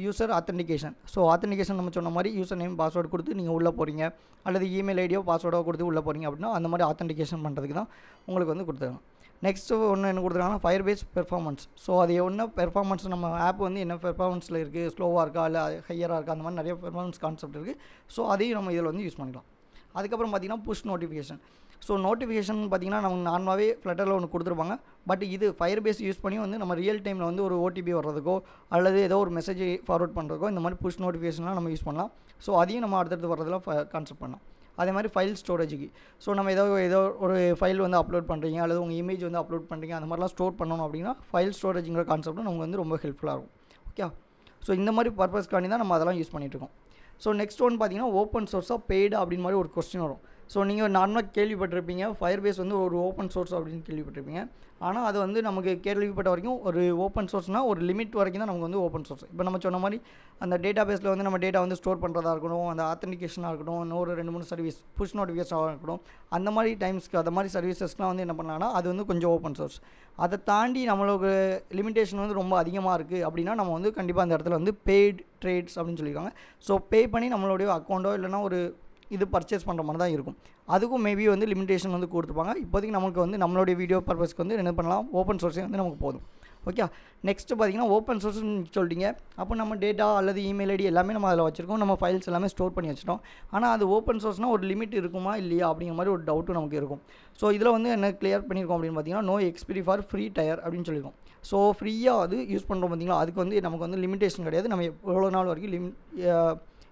யூசர் ஆத்தென்டிகேஷன். ஸோ ஆத்தென்டிகேஷன் நம்ம சொன்ன மாதிரி யூசர் நேம் பாஸ்வேர்டு கொடுத்து நீங்கள் உள்ளே போகிறீங்க அல்லது இமெயில் ஐடியோ பாஸ்வேர்டோ கொடுத்து உள்ளே போகிறீங்க அப்படின்னா அந்த மாதிரி ஆத்தென்டிகேஷன் பண்ணுறதுக்கு தான் உங்களுக்கு வந்து கொடுத்துருக்காங்க. நெக்ஸ்ட்டு ஒன்று என்ன கொடுத்துருக்காங்கன்னா ஃபயர்பேஸ் பெர்ஃபார்மன்ஸ். ஸோ அது என்ன பெர்ஃபார்மன்ஸ், நம்ம ஆப் வந்து என்ன பெர்ஃபார்மன்ஸில் இருக்குது, ஸ்லோவாக இருக்கா இல்லை ஹையராக இருக்கா, அந்த மாதிரி நிறைய பெர்ஃபார்மன்ஸ் கான்செப்ட் இருக்குது. ஸோ அதையும் நம்ம இதில் வந்து யூஸ் பண்ணிக்கலாம். அதுக்கப்புறம் பார்த்திங்கன்னா புஷ் நோட்டிஃபிகேஷன். ஸோ நோட்டிஃபிகேஷன் பார்த்திங்கன்னா நம்ம நார்மலாகவே ஃப்ளட்டரில் ஒன்று கொடுத்துருப்பாங்க. பட் இது ஃபயர்பேஸ் யூஸ் பண்ணி வந்து நம்ம ரியல் டைமில் வந்து ஒரு OTP வர்றதுக்கோ அல்லது ஏதோ ஒரு மெசேஜ் ஃபார்வர்ட் பண்ணுறதுக்கோ இந்த மாதிரி புஷ் நோட்டிஃபிகேஷன்லாம் நம்ம யூஸ் பண்ணலாம். ஸோ அதையும் நம்ம அடுத்தடுத்து வரதில் கான்செப்ட் பண்ணலாம். அதே மாதிரி ஃபைல் ஸ்டோரேஜுக்கு. ஸோ நம்ம ஏதோ ஒரு ஃபைல் வந்து அப்லோட் பண்ணுறீங்க அல்லது உங்கள் இமேஜ் வந்து அப்லோட் பண்ணுறீங்க, அந்த மாதிரிலாம் ஸ்டோர் பண்ணணும் அப்படின்னா ஃபைல் ஸ்டோரேஜுங்கிற கான்செப்ட்டும் நமக்கு வந்து ரொம்ப ஹெல்ப்ஃபுல்லாக இருக்கும். ஓகே, ஸோ இந்த மாதிரி பர்பஸ்க்காண்டி தான் நம்ம அதெல்லாம் யூஸ் பண்ணிகிட்ருக்கோம். ஸோ நெக்ஸ்ட் ஒன் பார்த்திங்கன்னா ஓப்பன் சோர்ஸாக பெய்டு அப்படின்னு மாதிரி ஒரு கொஸ்டின் வரும். ஸோ நீங்கள் நார்மலாக கேள்விப்பட்டிருப்பீங்க ஃபயர்பேஸ் வந்து ஒரு ஓப்பன் சோர்ஸ் அப்படின்னு கேள்விப்பட்டிருப்பீங்க. ஆனால் அது வந்து நமக்கு கேள்விப்பட்ட வரைக்கும் ஒரு ஓப்பன் சோர்ஸ்னால் ஒரு லிமிட் வரைக்கும் தான் நமக்கு வந்து ஓப்பன் சோர்ஸ். இப்போ நம்ம சொன்ன மாதிரி அந்த டேட்டாபேஸில் வந்து நம்ம டேட்டா வந்து ஸ்டோர் பண்ணுறதா இருக்கட்டும், அந்த ஆத்தென்டிகேஷனாக இருக்கட்டும், இன்னொரு 2-3 சர்வீஸ் புஷ் நோட்டிஃபிகேஷனாக இருக்கட்டும், அந்த மாதிரி டைம்ஸ்க்கு அந்த மாதிரி சர்வீசஸ்லாம் வந்து என்ன பண்ணலாம்னா அது வந்து கொஞ்சம் ஓப்பன் சோர்ஸ். அதை தாண்டி நம்மளுக்கு லிமிட்டேஷன் வந்து ரொம்ப அதிகமாக இருக்குது அப்படின்னா நம்ம வந்து கண்டிப்பாக அந்த இடத்துல வந்து பெய்டு ட்ரேட்ஸ் அப்படின்னு சொல்லியிருக்காங்க. ஸோ பே பண்ணி நம்மளுடைய அக்கௌண்ட்டோ இல்லைனா ஒரு இது பர்ச்சேஸ் பண்ணுற மாதிரி தான் இருக்கும். அதுக்கும் மேபி வந்து லிமிட்டேஷன் வந்து கொடுத்துருப்பாங்க. இப்போதைக்கு நமக்கு வந்து நம்மளுடைய வீடியோ பர்பஸ்க்கு வந்து என்ன பண்ணலாம், ஓப்பன் சோர்ஸே வந்து நமக்கு போதும். ஓகே, நெக்ஸ்ட்டு பார்த்திங்கன்னா ஓப்பன் சோர்ஸ்னு சொல்லிட்டீங்க, அப்போ நம்ம டேட்டா அல்லது இமெயில் ஐடி எல்லாமே நம்ம அதில் வச்சுருக்கோம், நம்ம ஃபைல்ஸ் எல்லாமே ஸ்டோர் பண்ணி வச்சிட்டோம். ஆனால் அது ஓப்பன் சோர்ஸ்னால் ஒரு லிமிட் இருக்குமா இல்லையா அப்படிங்கிற மாதிரி ஒரு டவுட்டும் நமக்கு இருக்கும். ஸோ இதில் வந்து என்ன கிளியர் பண்ணியிருக்கோம் அப்படின்னு பார்த்தீங்கன்னா no expiry for free tier அப்படின்னு சொல்லியிருக்கோம். ஸோ ஃப்ரீயாக அது யூஸ் பண்ணுறோம் பார்த்திங்களா, அதுக்கு வந்து நமக்கு வந்து லிமிட்டேஷன் கிடையாது. நம்ம எவ்வளோ நாள் வரைக்கும்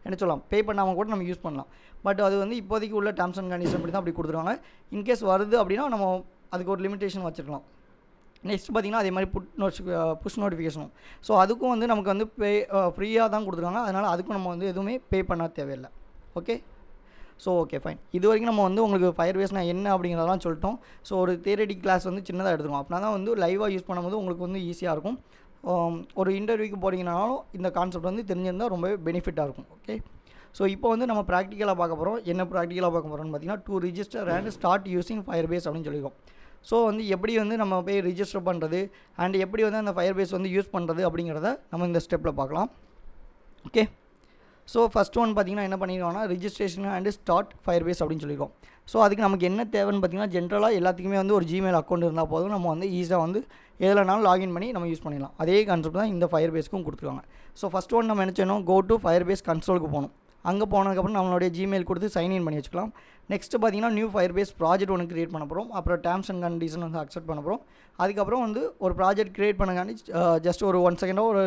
என்ன சொல்லலாம் பே பண்ணாமல் கூட நம்ம யூஸ் பண்ணலாம். பட் அது வந்து இப்போதைக்கு உள்ள டேர்ம்ஸ் அண்ட் கண்டிஷன் அப்படி தான் அப்படி கொடுத்துருவாங்க. இன்கேஸ் வருது அப்படின்னா நம்ம அதுக்கு ஒரு லிமிட்டேஷன் வச்சுருக்கலாம். நெக்ஸ்ட் பார்த்திங்கன்னா அதே மாதிரி புஷ் நோட்டிஃபிகேஷனும். ஸோ அதுக்கும் வந்து நமக்கு வந்து ஃப்ரீயாக தான் கொடுத்துருக்காங்க. அதனால் அதுக்கும் நம்ம வந்து எதுவுமே பே பண்ண தேவையில்லை. Okay, so okay fine. இது வரைக்கும் நம்ம வந்து உங்களுக்கு ஃபயர்பேஸ்னால் என்ன அப்படிங்கிறதெல்லாம் சொல்லிட்டோம். ஸோ ஒரு தியரட்டிக் கிளாஸ் வந்து சின்னதாக எடுத்துக்கோம், அப்படின்னா தான் வந்து லைவாக யூஸ் பண்ணும்போது உங்களுக்கு வந்து ஈஸியாக இருக்கும். ஒரு இன்டர்வியூக்கு போகிறீங்கனாலும் இந்த கான்செப்ட் வந்து தெரிஞ்சிருந்தால் ரொம்பவே பெனிஃபிட்டாக இருக்கும். ஓகே, ஸோ இப்போ வந்து நம்ம ப்ராக்டிக்கலாக பார்க்க போகிறோம். என்ன ப்ராக்டிக்கலாக பார்க்க போகிறோம்னு பார்த்தீங்கன்னா to register and start using Firebase அப்படின்னு சொல்லியிருக்கோம். ஸோ வந்து எப்படி வந்து நம்ம போய் ரிஜிஸ்டர் பண்ணுறது அண்ட் எப்படி வந்து அந்த ஃபயர்பேஸ் வந்து யூஸ் பண்ணுறது அப்படிங்கிறத நம்ம இந்த ஸ்டெப்பில் பார்க்கலாம். ஓகே, ஸோ ஃபஸ்ட் ஒன் பார்த்திங்கன்னா என்ன பண்ணியிருக்கோம்னா ரிஜிஸ்ட்ரேஷன் அண்ட் ஸ்டார்ட் ஃபயர்பேஸ் அப்படின்னு சொல்லியிருக்கோம். ஸோ அதுக்கு நமக்கு என்ன தேவைன்னு பார்த்திங்கன்னா ஜென்ரலாக எல்லாத்துக்குமே வந்து ஒரு ஜிமெயில் அக்கௌண்ட் இருந்தால் போதும், நம்ம வந்து ஈஸியாக வந்து எதுலனாலும் லாகின் பண்ணி நம்ம யூஸ் பண்ணிடலாம். அதே கான்செப்ட் தான் இந்த ஃபயர்பேஸ்க்கும் கொடுத்துருக்காங்க. ஸோ ஃபஸ்ட் ஒன் நம்ம என்ன செய்யணும், கோ டு ஃபயர்பேஸ் கன்சோலுக்கு போகணும். அங்கே போனதுக்கப்புறம் நம்மளுடைய ஜிமெயில் கொடுத்து சைன்இன் பண்ணி வச்சுக்கலாம். நெக்ஸ்ட்டு பார்த்தீங்கன்னா நியூ ஃபயர்பேஸ் ப்ராஜெக்ட் ஒன்று க்ரியேட் பண்ண போகிறோம். அப்புறம் டேர்ம்ஸ் அண்ட் கண்டிஷன் வந்து அக்செப்ட் பண்ண போகிறோம். அதுக்கப்புறம் வந்து ஒரு ப்ராஜெக்ட் க்ரியேட் பண்ணங்காண்டி ஜஸ்ட் ஒரு 1 செகண்டோ ஒரு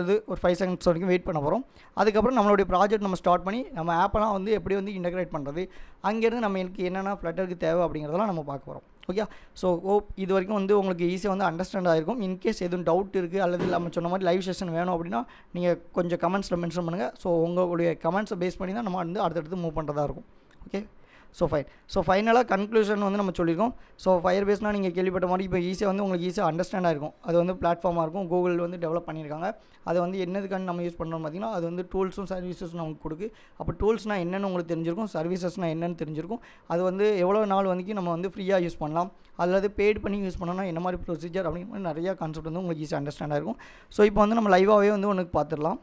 5 செகண்ட்ஸ் வரைக்கும் வெயிட் பண்ண போகிறோம். அதுக்கப்புறம் நம்மளுடைய ப்ராஜெக்ட் நம்ம ஸ்டார்ட் பண்ணி நம்ம ஆப்பெல்லாம் வந்து எப்படி வந்து இன்டெகிரேட் பண்ணுறது, அங்கேருந்து நம்மளுக்கு என்னென்ன ஃப்ளட்டருக்கு தேவை அப்படிங்கிறதெல்லாம் நம்ம பார்க்க போகிறோம். ஓகே, ஸோ இது வரைக்கும் வந்து உங்களுக்கு ஈஸியாக வந்து அண்டர்ஸ்டாண்ட் ஆகிருக்கும். இன்கேஸ் எதுவும் டவுட் இருக்குது அல்லது நம்ம சொன்ன மாதிரி லைவ் செஷன் வேணும் அப்படின்னா நீங்கள் கொஞ்சம் கமெண்ட்ஸில் மென்ஷன் பண்ணுங்கள். ஸோ உங்களுடைய கமெண்ட்ஸை பேஸ் பண்ணி தான் நம்ம வந்து அடுத்தடுத்து மூவ் பண்ணுறதா இருக்கும். ஓகே, ஸோ ஃபைனலாக கன்க்ளூஷன் வந்து நம்ம சொல்லியிருக்கோம். ஸோ ஃபயர்பேஸ்னால் நீங்கள் கேள்விப்பட்ட மாதிரி இப்போ ஈஸியாக வந்து உங்களுக்கு ஈஸியாக அண்டர்ஸ்டாண்டாக இருக்கும். அது வந்து பிளாட்ஃபார்மாக இருக்கும். கூகுள் வந்து டெவலப் பண்ணியிருக்காங்க. அதை வந்து என்னதுக்கான நம்ம யூஸ் பண்ணுறோம் பார்த்திங்கன்னா, அது வந்து டூல்ஸும் சர்வீசஸும் நமக்கு கொடுக்கு. அப்போ டூல்ஸ்னால் என்னென்னு உங்களுக்கு தெரிஞ்சிருக்கும், சர்வீசஸ்னால் என்னென்னு தெரிஞ்சிருக்கும். அது வந்து எவ்வளோ நாள் வந்து நம்ம வந்து ஃப்ரீயாக யூஸ் பண்ணலாம், அல்லது பெய்ட் பண்ணி யூஸ் பண்ணோன்னா என்ன மாதிரி ப்ரொசீஜர் அப்படிங்கிற மாதிரி நிறையா கான்செப்ட் வந்து உங்களுக்கு ஈஸியாக அண்டர்ஸ்டாண்டாக இருக்கும். ஸோ இப்போ வந்து நம்ம லைவாகவே வந்து ஒன்று பார்த்துடலாம்.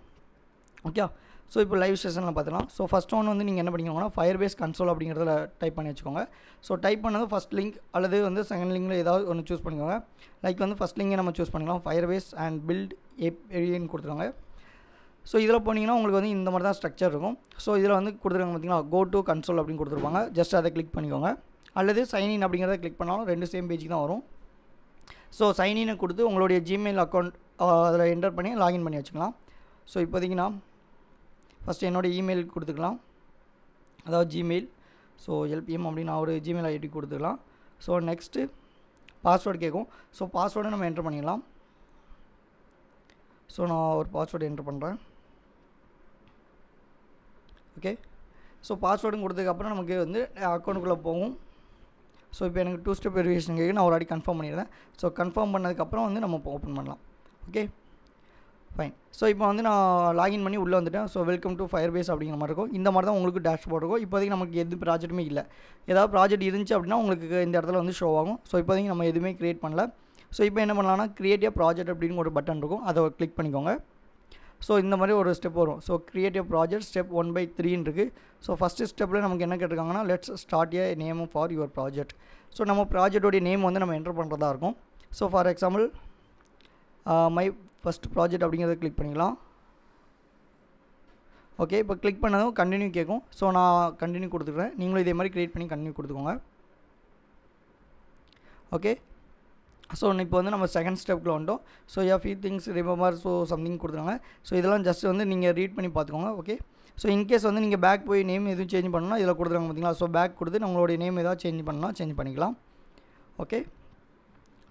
ஓகே, ஸோ இப்போ லைவ் செஷனில் பார்த்துக்கலாம். ஸோ ஃபஸ்ட் ஒன் வந்து நீங்கள் என்ன பண்ணிக்கோங்கன்னா ஃபயர்பேஸ் கன்சோல் அப்படிங்கிறதுல டைப் பண்ணி வச்சுக்கோங்க. ஸோ டைப் பண்ணது ஃபஸ்ட் லிங்க் அல்லது வந்து செகண்ட் லிங்கில் ஏதாவது ஒன்று சூஸ் பண்ணிக்கோங்க. லைக் வந்து ஃபஸ்ட் லிங்கை நம்ம சூஸ் பண்ணிக்கலாம். ஃபயர்பேஸ் அண்ட் பில்ட் ஏபின்னு கொடுத்துருவாங்க. ஸோ இதில் போனீங்கன்னா உங்களுக்கு வந்து இந்த மாதிரி தான் ஸ்ட்ரக்சர் இருக்கும். ஸோ இதில் வந்து கொடுத்துருக்காங்க பார்த்தீங்கன்னா கோ டு கன்சோல் அப்படின்னு கொடுத்துருப்பாங்க. ஜஸ்ட் அதை கிளிக் பண்ணிக்கோங்க. அல்லது சைன்இன் அப்படிங்கிறத கிளிக் பண்ணாலும் ரெண்டு சேம் பேஜுக்கு தான் வரும். ஸோ சைன்இனை கொடுத்து உங்களுடைய ஜிமெயில் அக்கௌண்ட் அதில் என்டர் பண்ணி லாகின் பண்ணி வச்சுக்கலாம். ஸோ இப்போதைக்கு நான் ஃபஸ்ட்டு என்னோடய இமெயில் கொடுத்துக்கலாம், அதாவது ஜிமெயில். ஸோ எல்பிஎம் அப்படின்னு நான் ஒரு ஜிமெயில் ஐடி கொடுத்துக்கலாம். ஸோ நெக்ஸ்ட்டு பாஸ்வேர்டு கேட்கும். ஸோ பாஸ்வேர்டை நம்ம என்டர் பண்ணிக்கலாம். ஸோ நான் ஒரு பாஸ்வேர்டு என்டர் பண்ணுறேன். ஓகே, ஸோ பாஸ்வேர்டும் கொடுத்ததுக்கப்புறம் நமக்கு வந்து அக்கௌண்ட்டுக்குள்ளே போகும். ஸோ இப்போ எனக்கு 2 ஸ்டெப் வெரிஃபிகேஷன் கேட்கு, நான் ஒரு வாட்டி கன்ஃபார்ம் பண்ணிடுறேன். ஸோ கன்ஃபார்ம் பண்ணதுக்கப்புறம் வந்து நம்ம ஓப்பன் பண்ணலாம். Okay fine. ஸோ இப்போ வந்து நான் லாகின் பண்ணி உள்ளே வந்துட்டேன். ஸோ வெல்கம் டு ஃபயர்பேஸ் அப்படிங்கிற மாதிரி இருக்கும். இந்த மாதிரி தான் உங்களுக்கு டேஷ்போர்ட் இருக்கும். இப்போதைக்கு நமக்கு எது ப்ராஜெக்ட்டுமே இல்லை. ஏதாவது ப்ராஜெக்ட் இருந்துச்சு அப்படின்னா உங்களுக்கு இந்த இடத்துல வந்து ஷோ ஆகும். ஸோ இப்போதைக்கு நம்ம எதுவுமே க்ரியேட் பண்ணல. ஸோ இப்போ என்ன பண்ணலாம்னா கிரியேட் எ ப்ராஜெக்ட் அப்படின்னு ஒரு பட்டன் இருக்கும், அதை கிளிக் பண்ணிக்கோங்க. ஸோ இந்த மாதிரி ஒரு ஸ்டெப் வரும். So create a project step 1/3 இருக்குது. ஸோ ஃபஸ்ட்டு ஸ்டெப்பில் நமக்கு என்ன கேட்டிருக்காங்கன்னா let's start a name for your project. So நம்ம ப்ராஜெக்டோடைய நேம் வந்து நம்ம என்டர் பண்ணுறதா இருக்கும். So for example my first project அப்படிங்கிறத கிளிக் பண்ணிக்கலாம். ஓகே, இப்போ கிளிக் பண்ணதும் கண்டினியூ கேட்கும். ஸோ நான் கண்டினியூ கொடுத்துக்கிறேன். நீங்களும் இதே மாதிரி க்ரியேட் பண்ணி கண்டினியூ கொடுத்துக்கோங்க. ஓகே, ஸோ இப்போ வந்து நம்ம செகண்ட் ஸ்டெப்பில் வந்துட்டோம். So few things remember so something கொடுத்துருக்காங்க. ஸோ இதெல்லாம் ஜஸ்ட் வந்து நீங்கள் ரீட் பண்ணி பார்த்துக்கோங்க. ஓகே, ஸோ இன்கேஸ் வந்து நீங்கள் பேக் போய் நேம் எதுவும் சேஞ்ச் பண்ணணும்னா இதில் கொடுத்துருக்காங்க பார்த்தீங்களா. ஸோ பேக் கொடுத்து நம்மளுடைய நேம் ஏதாவது சேஞ்ச் பண்ணால் சேஞ்ச் பண்ணிக்கலாம். ஓகே,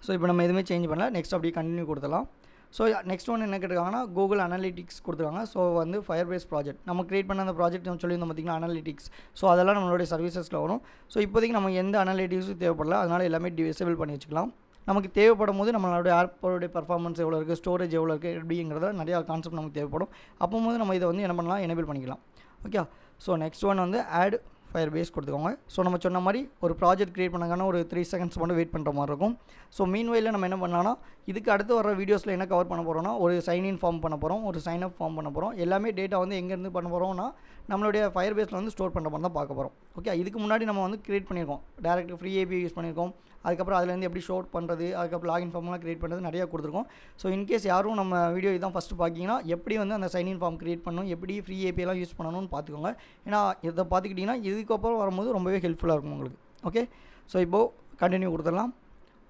ஸோ இப்போ நம்ம எதுவுமே சேஞ்ச் பண்ணல. நெக்ஸ்ட் அப்படியே கண்டினியூ கொடுத்துலாம். ஸோ நெக்ஸ்ட் ஒன்று என்ன கேட்டிருக்காங்கன்னா கூகுள் அனலிட்டிக்ஸ் கொடுத்துருக்காங்க. ஸோ வந்து ஃபயர்பேஸ் ப்ராஜெக்ட் நம்ம க்ரியேட் பண்ண அந்த ப்ராஜெக்ட் நம்ம சொல்லியிருந்தோம் பார்த்திங்கன்னா அனலிட்டிக்ஸ். ஸோ அதெல்லாம் நம்மளுடைய சர்வீசஸில் வரும். ஸோ இப்போதைக்கு நம்ம எந்த அனலிட்டிக்ஸும் தேவைப்படல, அதனால் எல்லாமே டிசேபிள் பண்ணி வச்சுக்கலாம். நமக்கு தேவைப்படும் போது நம்மளுடைய ஆப்போடைய பர்ஃபார்மன்ஸ் எவ்வளோ இருக்குது, ஸ்டோரேஜ் எவ்வளோ இருக்குது எப்படிங்கிறத நிறையா கான்செப்ட் நமக்கு தேவைப்படும். அப்போது நம்ம இதை வந்து என்ன பண்ணலாம், எனேபிள் பண்ணிக்கலாம். ஓகே, ஸோ நெக்ஸ்ட் ஒன் வந்து ஆட் ஃபயர்பேஸ் கொடுத்துக்கோங்க. ஸோ நம்ம சொன்ன மாதிரி ஒரு ப்ராஜெக்ட் க்ரியேட் பண்ணாங்கன்னா ஒரு 3 செகண்ட்ஸ் மட்டும் வெயிட் பண்ணுற மாதிரி இருக்கும். ஸோ மீன்வையில் நம்ம என்ன பண்ணலாம்னா இதுக்கு அடுத்து வர வீடியோஸில் என்ன கவர் பண்ண போகிறோம்னா ஒரு சைன்இன் ஃபார்ம் பண்ண போகிறோம், ஒரு சைன் அப் ஃபார்ம் பண்ண போகிறோம். எல்லாமே டேட்டா வந்து எங்கேருந்து பண்ண போகிறோம்னா நம்மளுடைய ஃபயர்பேஸில் வந்து ஸ்டோர் பண்ணுற மாதிரி தான் பார்க்க போகிறோம். ஓகே, இதுக்கு முன்னாடி நம்ம வந்து க்ரியேட் பண்ணியிருக்கோம், டேரெக்ட் ஃப்ரீ ஏபிஐ யூஸ் பண்ணியிருக்கோம். அதுக்கப்புறம் அதுலேருந்து எப்படி ஷோட் பண்ணுறது, அதுக்கப்புறம் லாகின் ஃபார்ம்லாம் க்ரியேட் பண்ணுறது நிறையா கொடுத்துருக்கோம். ஸோ இன்கேஸ் யாரும் நம்ம வீடியோ இதான் ஃபஸ்ட்டு பார்க்கிங்கன்னா எப்படி வந்து அந்த சைன்இன் ஃபார்ம் க்ரியேட் பண்ணணும், எப்படி ஃப்ரீ ஏபிஐலாம் யூஸ் பண்ணணும்னு பார்த்துக்கோங்க. ஏன்னா இதை பார்த்துக்கிட்டிங்கன்னா இதுக்கப்புறம் வரும்போது ரொம்பவே ஹெல்ப்ஃபுல்லாக இருக்கும் உங்களுக்கு. ஓகே, ஸோ இப்போது கண்டினியூ கொடுத்துடலாம்.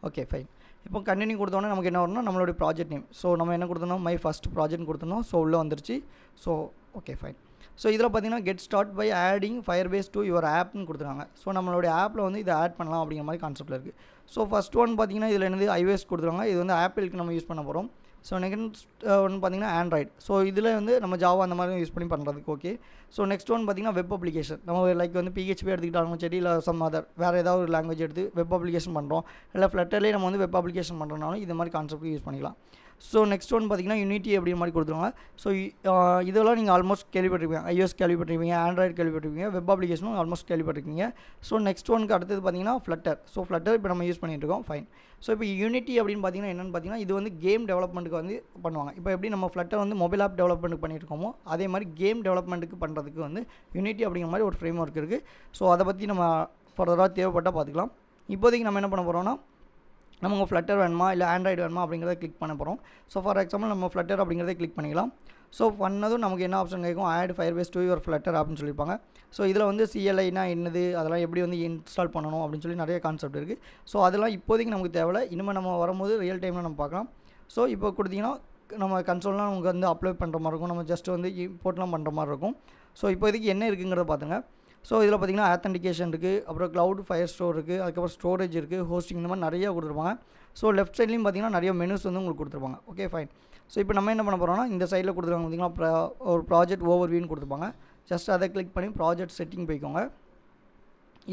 Okay fine. இப்போ கண்டினியூ கொடுத்தோன்னே நமக்கு என்ன வரும்னா நம்மளுடைய ப்ராஜெக்ட் நேம். ஸோ நம்ம என்ன கொடுத்தோம், மை ஃபஸ்ட் ப்ராஜெக்ட் கொடுத்துருந்தோம். ஸோ உள்ளே வந்துருச்சு. So okay fine. ஸோ இதில் பார்த்தீங்கன்னா get start by adding Firebase to your ஆப்னு கொடுத்துருக்காங்க. ஸோ நம்மளுடைய ஆப்பில் வந்து இதை ஆட் பண்ணலாம் அப்படிங்கிற மாதிரி கான்செப்ட்டில் இருக்குது. ஸோ ஃபஸ்ட் ஒன் பார்த்தீங்கன்னா இதில் என்னது iOS கொடுத்துருவாங்க. இது வந்து ஆப்பிளுக்கு நம்ம யூஸ் பண்ண போகிறோம். ஸோ நெக்ஸ்ட் ஒன்று பார்த்தீங்கன்னா ஆண்ட்ராய்டு. ஸோ இதில் வந்து நம்ம ஜாவா அந்த மாதிரி யூஸ் பண்ணி பண்ணுறதுக்கு ஓகே. ஸோ நெக்ஸ்ட் ஒன் பார்த்தீங்கன்னா வெப் அப்ளிகேஷன். நம்ம லைக் வந்து PHP எடுத்துக்கிட்டாலும் சரி, இல்லை சம் அதர் வேறு ஏதாவது ஒரு லாங்குவேஜ் எடுத்து வெப் அப்ளிகேஷன் பண்ணுறோம், இல்லை ஃப்ளட்டர்லேயே நம்ம வந்து வெப் அப்ளிகேஷன் பண்ணுறோம்னாலும் இது மாதிரி கான்செப்ட் யூஸ் பண்ணிக்கலாம். ஸோ நெக்ஸ்ட் ஒன் பார்த்தீங்கன்னா யூனிட்டி அப்படிங்கிற மாதிரி கொடுத்துருவாங்க. ஸோ இதெல்லாம் நீங்கள் ஆல்மோஸ்ட் கேள்விப்பட்டிருப்பீங்க. iOS கேள்விப்பட்டிருப்பீங்க, ஆண்ட்ராய்டு கேள்விப்பட்டிருப்பீங்க, வெப் அப்ளிகேஷனும் ஆல்மோஸ்ட் கேள்விப்பட்டிருக்கீங்க. ஸோ நெக்ஸ்ட் ஒனுக்கு அடுத்தது பார்த்தீங்கன்னா ஃப்ளட்டர். ஸோ ஃப்ளட்டர் இப்போ நம்ம யூஸ் பண்ணிட்டு இருக்கோம். ஃபைன். ஸோ இப்போ யூனிட்டி அப்படின்னு பார்த்தீங்கன்னா என்னென்னு பார்த்தீங்கன்னா இது வந்து கேம் டெவலப்மெண்ட்டுக்கு வந்து பண்ணுவாங்க. இப்போ எப்படி நம்ம ஃப்ளட்டர் வந்து மொபைல் ஆப் டெவலப்மெண்ட்டுக்கு பண்ணியிருக்கோமோ அதே மாதிரி கேம் டெவலப்மெண்ட்டுக்கு பண்ணுறதுக்கு வந்து யூனிட்டி அப்படிங்கிற மாதிரி ஒரு ஃப்ரேம் ஒர்க் இருக்குது. ஸோ அதை பற்றி நம்ம ஃபர்தராக தேவைப்பட்டால் பார்த்துக்கலாம். இப்போதைக்கு நம்ம என்ன பண்ண போகிறோம்னா நமக்கு ஃப்ளட்டர் வேணுமா இல்லை ஆண்ட்ராய்டு வேணுமா அப்படிங்கிறத கிளிக் பண்ண போகிறோம். ஸோ ஃபார் எக்ஸாம்பிள் நம்ம ஃப்ளட்டர் அப்படிங்கிறத கிளிக் பண்ணிக்கலாம். ஸோ பண்ணதும் நமக்கு என்ன ஆப்ஷன் கேட்கும், add Firebase to your Flutter அப்படின்னு சொல்லியிருப்பாங்க. ஸோ இதில் வந்து CLIனா என்னது, அதெல்லாம் எப்படி வந்து இன்ஸ்டால் பண்ணணும் அப்படின்னு சொல்லி நிறைய கான்செப்ட் இருக்குது. ஸோ அதெல்லாம் இப்போதைக்கு நமக்கு தேவையில்லை, இனிமேல் நம்ம வரும்போது ரியல் டைமில் நம்ம பார்க்கலாம். ஸோ இப்போ கொடுத்தீங்கன்னா நம்ம கன்சோல்லாம் நமக்கு வந்து அப்ளை பண்ணுற மாதிரி இருக்கும், நம்ம ஜஸ்ட் வந்து இம்போர்ட்லாம் பண்ணுற மாதிரி இருக்கும். ஸோ இப்போதைக்கு என்ன இருக்குங்கிறத பார்த்துங்க. ஸோ இதில் பார்த்திங்கன்னா ஆத்தென்டிகேஷன் இருக்குது, அப்புறம் க்ளவுட் ஃபயர் ஸ்டோர் இருக்குது, அதுக்கப்புறம் ஸ்டோரேஜ் இருக்குது, ஹோஸ்டிங், இந்த மாதிரி நிறையா கொடுத்துருப்பாங்க. ஸோ லெஃப்ட் சைட்லேயும் பார்த்திங்கன்னா நிறைய மெனுஸ் வந்து உங்களுக்கு கொடுத்துருப்பாங்க. Okay fine. ஸோ இப்போ நம்ம என்ன பண்ண போகிறோம்னா இந்த சைடில் கொடுத்துருவாங்க பார்த்திங்கன்னா ஒரு ப்ராஜெக்ட் ஓவர்வியூன்னு கொடுத்துருப்பாங்க. ஜஸ்ட் அதை கிளிக் பண்ணி ப்ராஜெக்ட் செட்டிங் போய்க்கோங்க.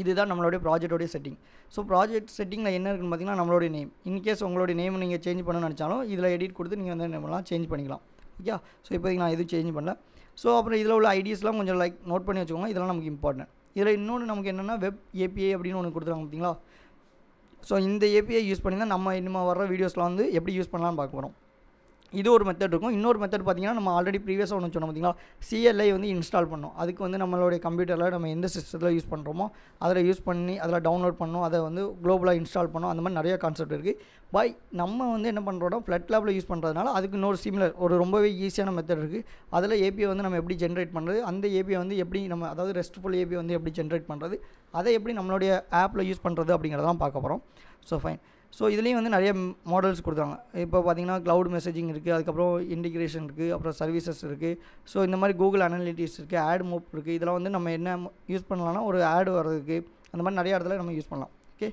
இதுதான் நம்மளுடைய ப்ராஜெக்டோடைய செட்டிங். ஸோ ப்ராஜெக்ட் செட்டிங்கில் என்ன இருக்குன்னு பார்த்திங்கன்னா நம்மளுடைய நேம். இன்கேஸ் உங்களுடைய நேம் நீங்கள் சேஞ்ச் பண்ணணும்னு நினச்சாலும் இதில் எடிட் கொடுத்து நீங்கள் வந்து என்ன பண்ணலாம், சேஞ்ச் பண்ணிக்கலாம். ஓகே. ஸோ இப்போதைக்கு நான் எதுவும் சேஞ்ச் பண்ணல. ஸோ அப்புறம் இதில் உள்ள ஐடிஸ்லாம் கொஞ்சம் நோட் பண்ணி வச்சுக்கோங்க, இதெல்லாம் நமக்கு இம்பார்ட்டன்ட். இதில் இன்னொன்று நமக்கு என்னென்னா வெப் API அப்படின்னு ஒன்று கொடுத்துருவாங்க பார்த்தீங்களா. ஸோ இந்த API யூஸ் பண்ணி தான் நம்ம இனிமேல் வர வீடியோஸ்லாம் வந்து எப்படி யூஸ் பண்ணலாம்னு பார்க்க போகிறோம். இது ஒரு மெத்தட் இருக்கும். இன்னொரு மெத்தட் பார்த்திங்கன்னா நம்ம ஆல்ரெடி ப்ரீவியஸாக ஒன்று சொன்னோம் பார்த்திங்களா, CLI வந்து இன்ஸ்டால் பண்ணோம். அதுக்கு வந்து நம்மளுடைய கம்ப்யூட்டரில் நம்ம எந்த சிஸ்டத்தில் யூஸ் பண்ணுறோமோ அதில் யூஸ் பண்ணி அதில் டவுன்லோட் பண்ணணும், அதை வந்து குளோபலாக இன்ஸ்டால் பண்ணணும். அந்த மாதிரி நிறைய கான்செப்ட் இருக்குது. நம்ம வந்து என்ன பண்ணுறோம்னா FluttLabல யூஸ் பண்ணுறதுனால அதுக்கு இன்னொரு சிமிலர் ஒரு ரொம்பவே ஈஸியான மெத்தட் இருக்குது. அதில் API வந்து நம்ம எப்படி ஜென்ரேட் பண்ணுறது, அந்த API வந்து எப்படி நம்ம அதாவது ரெஸ்ட்ஃபுல் API வந்து எப்படி ஜென்ரேட் பண்ணுறது, அதை எப்படி நம்மளுடைய ஆப்பில் யூஸ் பண்ணுறது அப்படிங்கிறதான் பார்க்க போகிறோம். So fine. ஸோ இதுலேயும் வந்து நிறைய மாடல்ஸ் கொடுத்தாங்க. இப்போ பார்த்திங்கன்னா க்ளவுட் மெசேஜிங் இருக்குது, அதுக்கப்புறம் இன்டிகிரேஷன் இருக்குது, அப்புறம் சர்வீசஸ் இருக்குது. ஸோ இந்த மாதிரி கூகுள் அனலிட்டிக்ஸ் இருக்குது, ஆட் மோப் இருக்குது. இதெல்லாம் வந்து நம்ம என்ன யூஸ் பண்ணலாம்னா ஒரு ஆட் வர்றதுக்கு அந்த மாதிரி நிறைய இடத்துல நம்ம யூஸ் பண்ணலாம். ஓகே.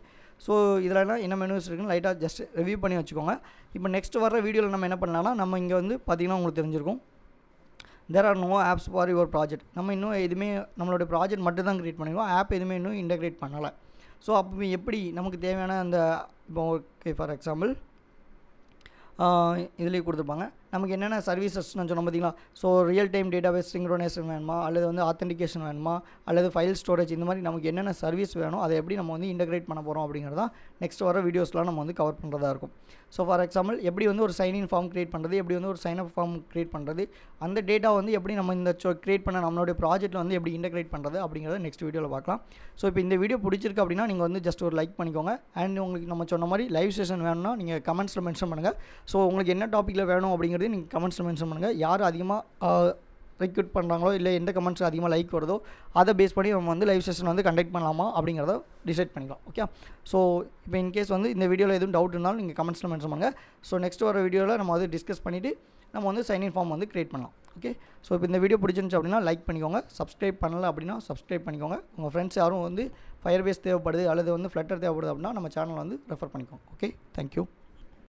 ஸோ இதெல்லாம் என்ன மெனுஸ் இருக்குன்னு லைட்டாக ஜஸ்ட் ரிவ்யூ பண்ணி வச்சுக்கோங்க. இப்போ நெக்ஸ்ட் வர வீடியோவில் நம்ம என்ன பண்ணலாம்னா நம்ம இங்கே வந்து பார்த்திங்கன்னா உங்களுக்கு தெரிஞ்சிருக்கும், there are no apps for your project. நம்ம இன்னும் எதுவுமே நம்மளுடைய ப்ராஜெக்ட் மட்டும் தான் க்ரியேட் பண்ணிடுவோம், ஆப் எதுவுமே இன்னும் இன்டெகிரேட் பண்ணலை. ஸோ அப்போ எப்படி நமக்கு தேவையான அந்த இப்போ ஓகே ஃபார் எக்ஸாம்பிள் இதுலேயே கொடுத்துருப்பாங்க நமக்கு என்னென்ன சர்வீசஸ்னு சொன்னோம் பார்த்தீங்களா. ஸோ ரியல் டைம் டேட்டாபேஸ் சிங்க்ரோனைசேஷன் வேணுமா, அல்லது வந்து ஆத்தென்டிகேஷன் வேணுமா, அல்லது ஃபைல் ஸ்டோரேஜ், இந்த மாதிரி நமக்கு என்னென்ன சர்வீஸ் வேணும் அதை எப்படி நம்ம வந்து இன்டெகிரேட் பண்ண போகிறோம் அப்படிங்கிறது தான் நெக்ஸ்ட் வர வீடியோஸ்லாம் நம்ம வந்து கவர் பண்ணுறதா இருக்கும். ஸோ ஃபார் எக்ஸாம்பிள் எப்படி வந்து ஒரு சைன்இன் ஃபார்ம் க்ரியேட் பண்ணுறது, எப்படி வந்து ஒரு சைன் அப் ஃபார்ம் க்ரியேட் பண்ணுறது, அந்த டேட்டா வந்து எப்படி நம்ம இந்த க்ரியேட் பண்ண நம்மளுடைய ப்ராஜெக்ட்டில் வந்து எப்படி இன்டெகிரேட் பண்ணுறது அப்படிங்கிறத நெக்ஸ்ட் வீடியோவில் பார்க்கலாம். ஸோ இப்போ இந்த வீடியோ பிடிச்சிருக்கு அப்படின்னா நீங்கள் வந்து ஜஸ்ட் ஒரு லைக் பண்ணிக்கோங்க. அண்ட் உங்களுக்கு நம்ம சொன்ன மாதிரி லைவ் செஷன் வேணும்னா நீங்கள் கமெண்ட்ஸில் மென்ஷன் பண்ணுங்கள். ஸோ உங்களுக்கு என்ன டாப்பிக்கில் வேணும் அப்படிங்கிறது நீங்கள் கமெண்ட்ஸில் மென்ஷன் பண்ணுங்கள். யார் அதிகமாக ரெக்ரூட் பண்ணுறாங்களோ இல்லை எந்த கமெண்ட்ஸ் அதிகமாக லைக் வருதோ அதை பேஸ் பண்ணி நம்ம வந்து லைவ் செஷன் வந்து கண்டக்ட் பண்ணலாமா அப்படிங்கிறத டிசைட் பண்ணிக்கலாம். ஓகே. ஸோ இப்போ இன்கேஸ் வந்து இந்த வீடியோவில் எதுவும் டவுட் இருந்தாலும் நீங்கள் கமெண்ட்ஸில் மென்ஷன் பண்ணுங்கள். ஸோ நெக்ஸ்ட் வர வீடியோவில் நம்ம வந்து டிஸ்கஸ் பண்ணிவிட்டு நம்ம வந்து சைன்இன் ஃபார்ம் வந்து க்ரியேட் பண்ணலாம். ஓகே. ஸோ இப்போ இந்த வீடியோ பிடிச்சிருந்துச்சு அப்படின்னா லைக் பண்ணிக்கோங்க, சப்ஸ்கிரைப் பண்ணலை அப்படின்னா சப்ஸ்கிரைப் பண்ணிக்கோங்க. உங்கள் ஃப்ரெண்ட்ஸ் யாரும் வந்து ஃபயர்பேஸ் தேவைப்படுது அல்லது வந்து ஃப்ளட்டர் தேவைப்படுது அப்படின்னா நம்ம சேனலை வந்து ரெஃபர் பண்ணிக்கோங்க. ஓகே. தேங்க்யூ.